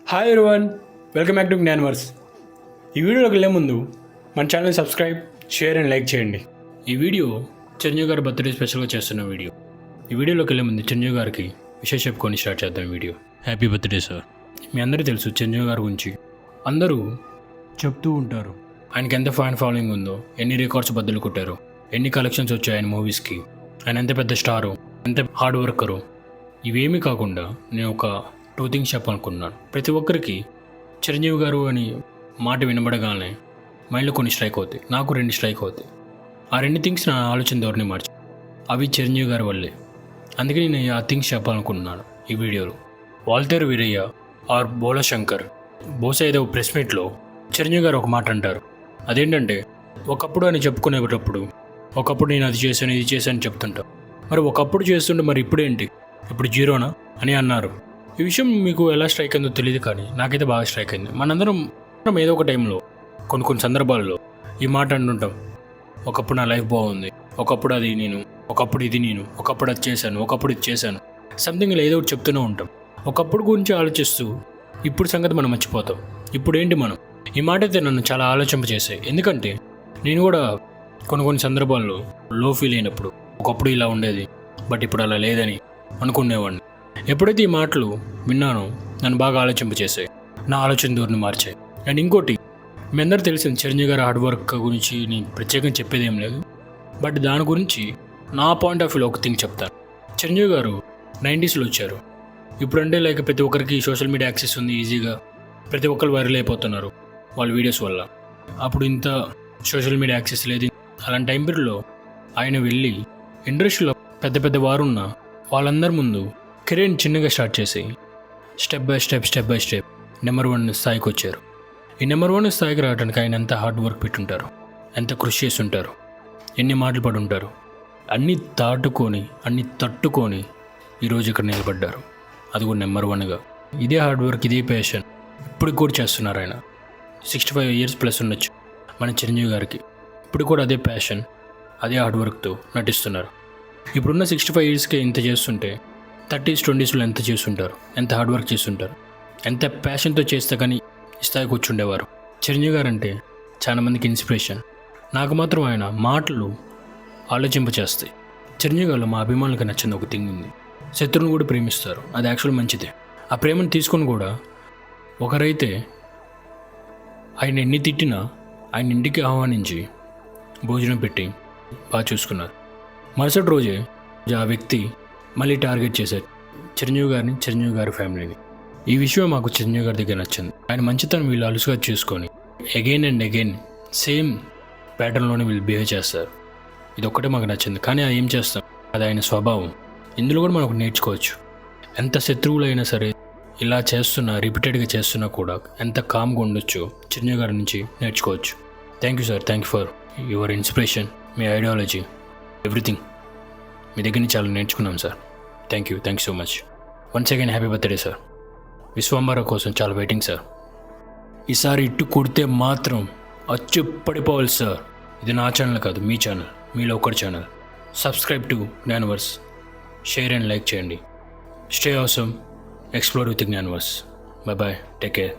Hi everyone, welcome back to Gyanverse. ఈ వీడియోలోకి వెళ్ళే ముందు మన channel subscribe, share and like చేయండి. ఈ వీడియో చిరంజీవి గారి బర్త్డే స్పెషల్గా చేస్తున్న వీడియో. ఈ వీడియోలోకి వెళ్ళే ముందు చిరంజీవి గారికి విషయం చెప్పుకొని స్టార్ట్ చేద్దాం వీడియో. Happy birthday sir. మీ అందరికీ తెలుసు చిరంజీవి గారి గురించి అందరూ చెప్తూ ఉంటారు. ఆయనకి ఎంత ఫ్యాన్ ఫాలోయింగ్ ఉందో, ఎన్ని రికార్డ్స్ బద్దలు కొట్టారో, ఎన్ని కలెక్షన్స్ వచ్చాయి ఆయన మూవీస్కి, ఆయన ఎంత పెద్ద స్టారో, ఎంత హార్డ్ వర్కరో. ఇవేమీ కాకుండా నేను ఒక 2 థింగ్స్ చెప్పాలనుకున్నాను. ప్రతి ఒక్కరికి చిరంజీవి గారు అని మాట వినబడగానే మైండ్లో కొన్ని స్ట్రైక్ అవుతాయి. నాకు 2 స్ట్రైక్ అవుతాయి. ఆ 2 థింగ్స్ నా ఆలోచన ధోరణి మార్చి, అవి చిరంజీవి గారి వల్లే. అందుకే నేను ఆ థింగ్స్ చెప్పాలనుకుంటున్నాను ఈ వీడియోలో. వాల్తేరు వీరయ్య ఆర్ బోలశంకర్ బహుశా ఏదో ప్రెస్ మీట్లో చిరంజీవి గారు ఒక మాట అంటారు. అదేంటంటే, ఒకప్పుడు అని చెప్పుకునేటప్పుడు ఒకప్పుడు నేను అది చేశాను ఇది చేశాను చెప్తుంటా. మరి ఒకప్పుడు చేస్తుంటే మరి ఇప్పుడేంటి, ఇప్పుడు జీరోనా అని అన్నారు. ఈ విషయం మీకు ఎలా స్ట్రైక్ అయిందో తెలియదు, కానీ నాకైతే బాగా స్ట్రైక్ అయింది. మనందరం ఏదో ఒక టైంలో కొన్ని సందర్భాల్లో ఈ మాట అంటుంటాం. ఒకప్పుడు నా లైఫ్ బాగుంది, ఒకప్పుడు అది నేను, ఒకప్పుడు ఇది నేను, ఒకప్పుడు అది చేశాను, ఒకప్పుడు ఇది చేశాను, సంథింగ్ ఏదో ఒకటి చెప్తూనే ఉంటాం. ఒకప్పుడు గురించి ఆలోచిస్తూ ఇప్పుడు సంగతి మనం మర్చిపోతాం. ఇప్పుడు ఏంటి మనం, ఈ మాట అయితే నన్ను చాలా ఆలోచింపజేసాయి. ఎందుకంటే నేను కూడా కొన్ని సందర్భాల్లో లో ఫీల్ అయినప్పుడు ఒకప్పుడు ఇలా ఉండేది బట్ ఇప్పుడు అలా లేదని అనుకునేవాడిని. ఎప్పుడైతే ఈ మాటలు విన్నానో నన్ను బాగా ఆలోచింపజేసాయి, నా ఆలోచన ధోరణి మార్చాయి. అండ్ ఇంకోటి, మీ అందరూ తెలిసింది చిరంజీవి గారి హార్డ్ వర్క్ గురించి నేను ప్రత్యేకంగా చెప్పేది ఏం లేదు. బట్ దాని గురించి నా పాయింట్ ఆఫ్ వ్యూలో ఒక థింగ్ చెప్తాను. చిరంజీవి గారు 90స్లో వచ్చారు. ఇప్పుడంటే లైక్ ప్రతి ఒక్కరికి సోషల్ మీడియా యాక్సెస్ ఉంది, ఈజీగా ప్రతి ఒక్కరు వైరల్ అయిపోతున్నారు వాళ్ళ వీడియోస్ వల్ల. అప్పుడు ఇంత సోషల్ మీడియా యాక్సెస్ లేదు. అలాంటి టైం పీరియడ్లో ఆయన వెళ్ళి ఇండస్ట్రీలో పెద్ద వారున్న వాళ్ళందరి ముందు కెరీర్ని చిన్నగా స్టార్ట్ చేసి స్టెప్ బై స్టెప్ నెంబర్ 1 స్థాయికి వచ్చారు. ఈ నెంబర్ 1 స్థాయికి రావడానికి ఆయన ఎంత హార్డ్ వర్క్ పెట్టుంటారు, ఎంత కృషి చేస్తుంటారు, ఎన్ని మాటలు పడి ఉంటారు. అన్నీ దాటుకొని అన్నీ తట్టుకొని ఈరోజు ఇక్కడ నిలబడ్డారు. అది కూడా నెంబర్ 1గా. ఇదే హార్డ్ వర్క్, ఇదే ప్యాషన్ ఇప్పుడు కూడా చేస్తున్నారు. ఆయన 65 years ప్లస్ ఉండొచ్చు మన చిరంజీవి గారికి. ఇప్పుడు కూడా అదే ప్యాషన్, అదే హార్డ్ వర్క్తో నటిస్తున్నారు. ఇప్పుడున్న 65 yearsకే ఇంత చేస్తుంటే 30s 20sలో ఎంత చేస్తుంటారు, ఎంత హార్డ్ వర్క్ చేస్తుంటారు, ఎంత ప్యాషన్తో చేస్తే కానీ ఈ స్థాయికి కూర్చుండేవారు. చిరంజీవి గారు అంటే చాలా మందికి ఇన్స్పిరేషన్. నాకు మాత్రం ఆయన మాటలు ఆలోచింపచేస్తాయి. చిరంజీవి గారు మా అభిమానులకు నచ్చిన ఒక థింగ్ ఉంది, శత్రువుని కూడా ప్రేమిస్తారు. అది యాక్చువల్ మంచిదే. ఆ ప్రేమను తీసుకొని కూడా ఒకరైతే ఆయన ఎన్ని తిట్టినా ఆయన ఇంటికి ఆహ్వానించి భోజనం పెట్టి బాగా చూసుకున్నారు. మరుసటి రోజే ఆ వ్యక్తి మళ్ళీ టార్గెట్ చేశారు చిరంజీవి గారిని, చిరంజీవి గారి ఫ్యామిలీని. ఈ విషయం మాకు చిరంజీవి గారి దగ్గర నచ్చింది. ఆయన మంచితనం వీళ్ళు అలుసుగా చేసుకొని అగైన్ అండ్ అగైన్ సేమ్ ప్యాటర్న్లోనే వీళ్ళు బిహేవ్ చేస్తారు. ఇది ఒక్కటే మాకు నచ్చింది. కానీ అది ఏం చేస్తాం, అది ఆయన స్వభావం. ఇందులో కూడా మనం నేర్చుకోవచ్చు. ఎంత శత్రువులైనా సరే ఇలా చేస్తున్నా, రిపీటెడ్గా చేస్తున్నా కూడా ఎంత కామ్గా ఉండొచ్చో చిరంజీవి గారి నుంచి నేర్చుకోవచ్చు. Thank you sir, thank you for your inspiration, మీ ఐడియాలజీ, ఎవ్రీథింగ్. మీ దగ్గర నుంచి చాలా నేర్చుకున్నాం sir. Thank you so much. Once again happy birthday sir. Vishwambhara కోసం చాలా వెయిటింగ్ సార్. ఈసారి ఇట్టు కొడితే మాత్రం అచ్చు పడిపోవాలి సార్. ఇది నా ఛానల్ కాదు, మీ ఛానల్, మీలో ఒకరి channel. Subscribe to Gyanverse, share and like చేయండి. Stay awesome, explore with Gyanverse. Bye, take care.